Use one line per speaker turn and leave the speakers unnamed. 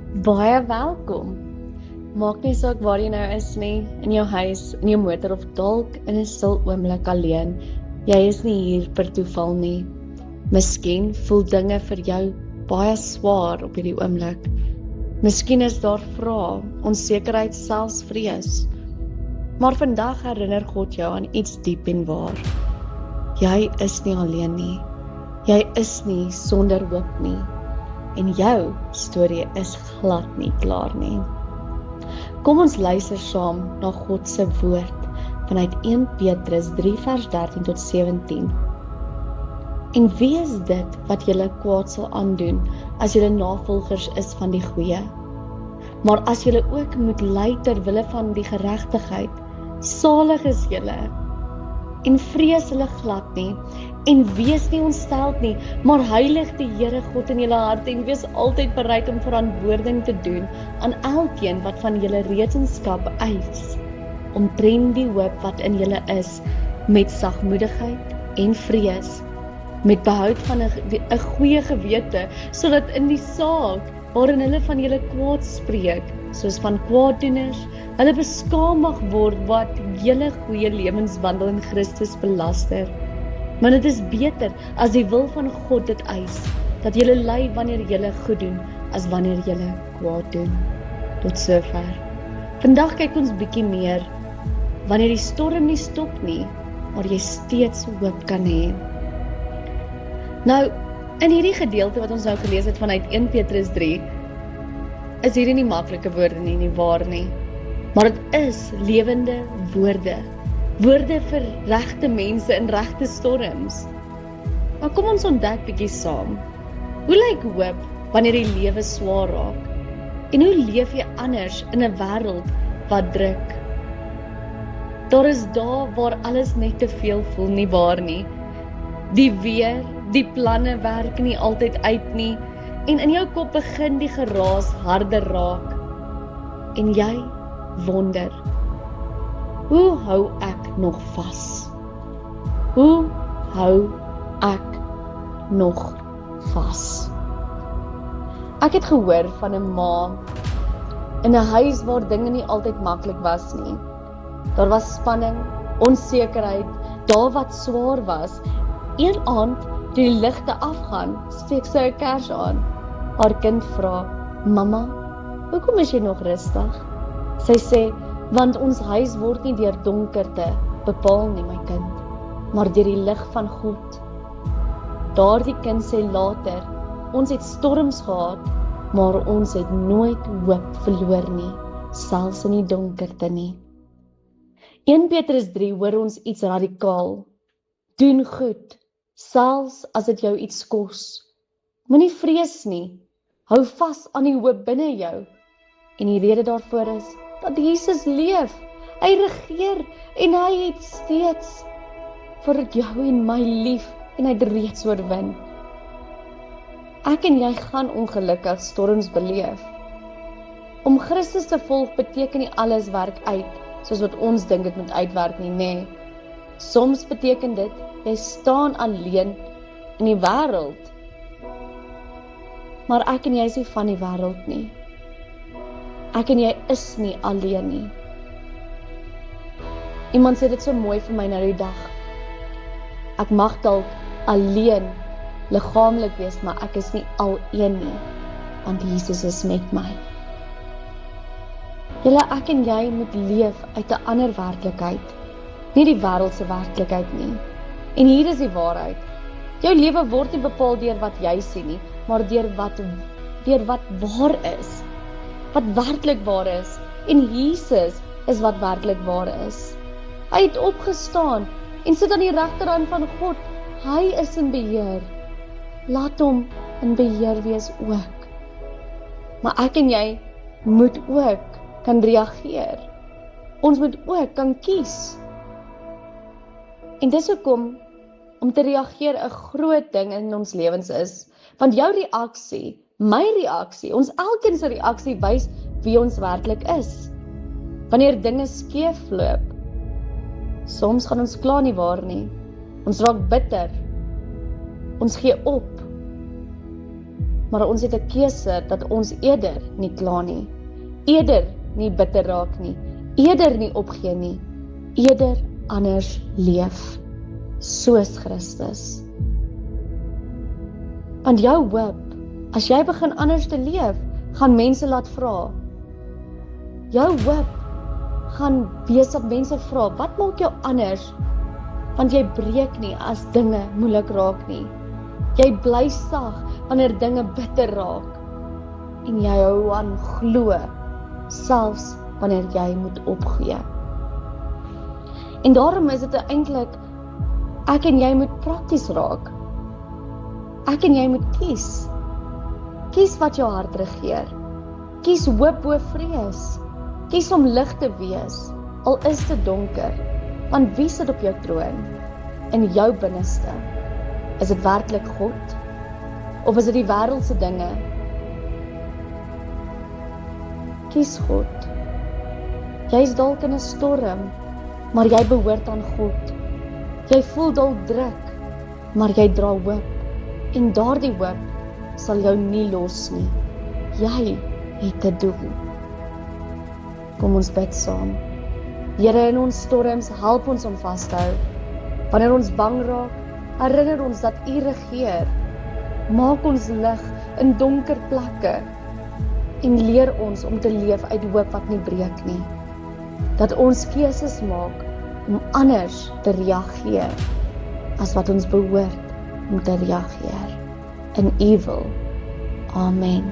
Baie welkom. Maak nie saak waar jy nou is nie, in jou huis, in jou motor of dalk in 'n stil oomblik alleen. Jy is nie hier per toeval nie. Miskien voel dinge vir jou baie swaar op hierdie oomblik. Miskien is daar vrae, onsekerheid, selfs vrees. Maar vandag herinner God jou aan iets diep en waar. Jy is nie alleen nie. Jy is nie sonder hoop nie. En jou storie is glad nie klaar nie. Kom ons luister saam na God se woord vanuit 1 Petrus 3 vers 13 tot 17. En wie is dit wat julle kwaad sal aandoen as julle navolgers is van die goeie? Maar as julle ook moet ly ter wille van die geregtigheid, salig is julle. En vrees hulle glad nie, en wees nie ontsteld nie, maar heilig die Here God in julle harte en wees altyd bereid om verantwoording te doen aan elkeen wat van julle rekenskap eis, omtrent die hoop wat in julle is, met sagmoedigheid en vrees, met behoud van 'n goeie gewete, sodat in die saak waarin hulle van julle kwaad spreek, soos van kwaaddoeners, hulle beskaam mag word wat julle goeie lewenswandel in Christus belaster. Maar dit is beter as die wil van God dit eis, dat julle ly wanneer julle goed doen, as wanneer julle kwaad doen. Tot sover. Vandag kyk ons bietjie meer, wanneer die storm nie stop nie, maar jy steeds hoop kan hê. Nou, in hierdie gedeelte wat ons nou gelees het vanuit 1 Petrus 3, is hierdie nie maklike woorde nie waar nie. Maar dit is lewende woorde. Woorde vir regte mense in regte storms. Maar kom ons ontdek bietjie saam. Hoe lyk hoop wanneer die lewe swaar raak? En hoe leef jy anders in 'n wêreld wat druk? Daar is dae waar alles net te veel voel, nie waar nie. Die weer, die planne werk nie altyd uit nie. En in jou kop begin die geraas harder raak. En jy wonder, hoe hou ek nog vas? Hoe hou ek nog vas? Ek het gehoor van 'n ma in 'n huis waar dinge nie altyd maklik was nie. Daar was spanning, onsekerheid, daar wat swaar was. Een aand, toe die ligte afgaan, steek sy 'n kers aan. Haar kind vra, "Mamma, hoekom is jy nog rustig?" Sy sê, "Want ons huis word nie deur donkerte bepaal nie, my kind, maar deur die lig van God." Daardie kind sê later, "Ons het storms gehad, maar ons het nooit hoop verloor nie, selfs in die donkerte nie." 1 Petrus 3 hoor ons iets radikaal. Doen goed, selfs as dit jou iets kos. Moenie vrees nie. Hou vas aan die hoop binne jou. En die rede daarvoor is dat Jesus leef. Hy regeer en hy het steeds vir jou en my lief en hy het reeds oorwin. Ek en jy gaan ongelukkig storms beleef. Om Christus te volg beteken nie alles werk uit soos wat ons dink dit moet uitwerk nie, nee. Soms beteken dit jy staan alleen in die wêreld. Maar ek en jy is nie van die wêreld nie. Ek en jy is nie alleen nie. Iemand sê dit so mooi vir my nou die dag. Ek mag dalk alleen liggaamlik wees, maar ek is nie alleen nie, want Jesus is met my. Julle, ek en jy moet leef uit 'n ander werklikheid, nie die wêreldse werklikheid nie. En hier is die waarheid. Jou lewe word nie bepaal deur wat jy sien nie, maar deur wat waar is. Wat werklik waar is. En Jesus is wat werklik waar is. Hy het opgestaan en sit aan die regterhand van God. Hy is in beheer. Laat hom in beheer wees ook. Maar ek en jy moet ook kan reageer. Ons moet ook kan kies. En dis hoekom om te reageer 'n groot ding in ons lewens is. Want jou reaksie, my reaksie, ons elkeen se reaksie wys wie ons werklik is. Wanneer dinge skeef loop, soms gaan ons kla nie waar nie. Ons raak bitter. Ons gee op. maar ons het 'n keuse dat ons eerder nie kla nie, eerder nie bitter raak nie, eerder nie opgee nie, eerder anders leef, soos Christus. Want jou hoop, as jy begin anders te leef, gaan mense laat vra. Jou hoop gaan wees dat mense vra, wat maak jou anders? Want jy breek nie as dinge moeilik raak nie. Jy bly sag wanneer dinge bitter raak. En jy hou aan glo, selfs wanneer jy moet opgee. En daarom is dit eintlik, ek en jy moet prakties raak. Ek en jy moet kies. Kies wat jou hart regeer. Kies hoop bo vrees. Kies om lig te wees, al is dit donker. Want wie sit op jou troon? In jou binneste? Is dit werklik God? Of is dit die wêreldse dinge? Kies God. Jy is dalk in 'n storm, maar jy behoort aan God. Jy voel dalk druk, maar jy dra hoop. En daardie hoop sal jou nie los nie. Jy het 'n doel. Kom ons bid saam. Here, in ons storms, help ons om vas te hou. Wanneer ons bang raak, herinner ons dat U regeer. Maak ons lig in donker plekke en leer ons om te leef uit hoop wat nie breek nie. Dat ons keuses maak om anders te reageer as wat ons behoort om te reageer. In U wil. Amen.